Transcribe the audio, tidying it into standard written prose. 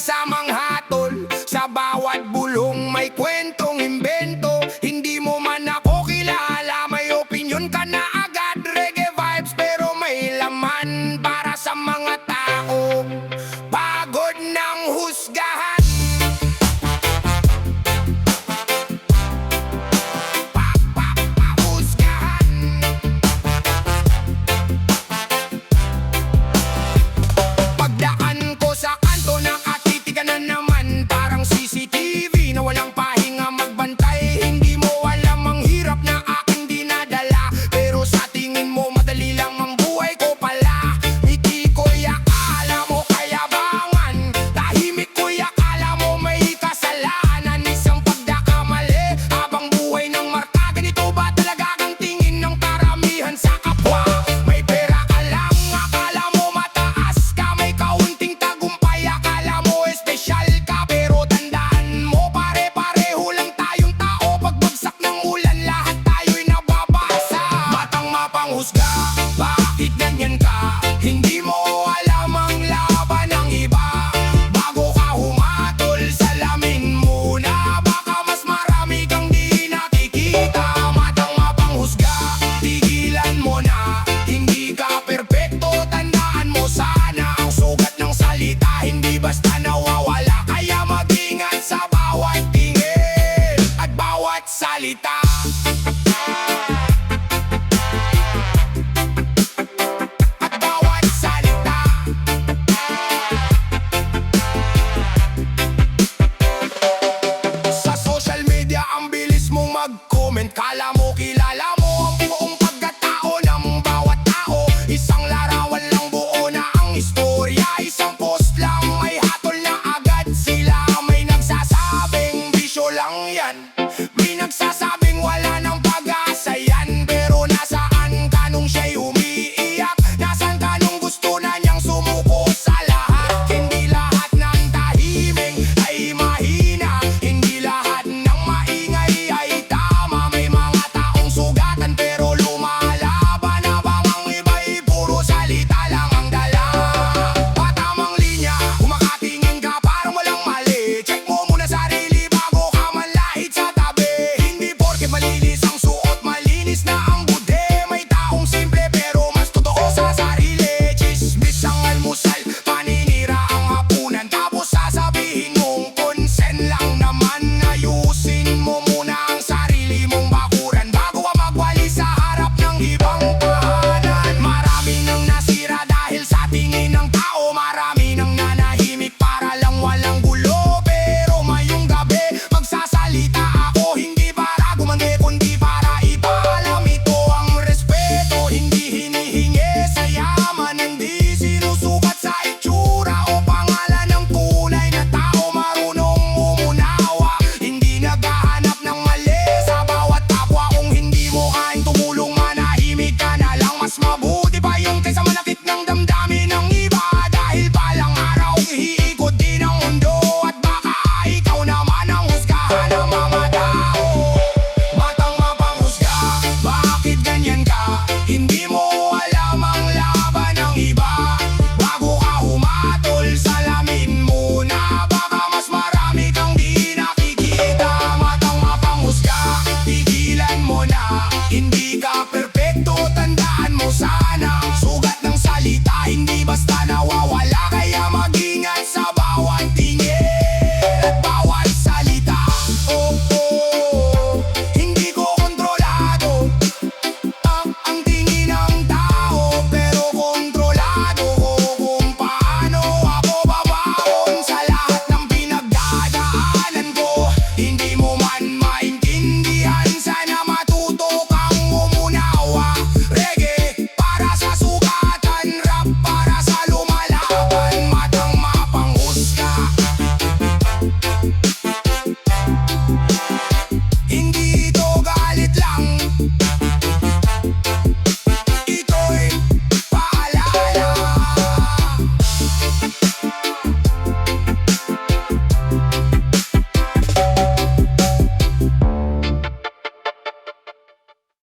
kasamang hatol. Sa bawat bulong may kwentong imbento. Hindi mo man ako kilala, may opinion ka na agad. Reggae vibes pero may laman para sa mga tao pagod ng husgahan. Pagdaan ko sa kanto, nakatitigan na naman. Parang CCTV na walang pahinga magbantay. Hindi mo alam ang hirap na aking dinadala, pero sa tingin mo madali lang ang buhay ko pala. Hindi ko'y akala mo kayabangan, tahimik ko'y akala mo may kasalanan. Isang pagdakamali habang buhay ng marka. Ganito ba talaga ang tingin ng karamihan sa kapwa? May pera ka lang, akala mo mataas ka. May kaunting tagumpay, akala mo espesyal ka. Pero tandaan mo, pare-pareho lang tayong tao. Pagbagsak ng ulan, lahat tayo'y nababasa. Batang mapanghusga, bakit ganyan ka? Hindi mo alam ang laban ng iba. Bago ka humatol, salamin muna. Baka mas marami kang di nakikita. Matang mapanghusga, tigilan mo na. Hindi ka perpekto, tandaan mo sana. Ang sugat ng salita, hindi basta nawawala. Kaya mag-ingat sa bawat tingin at bawat salita.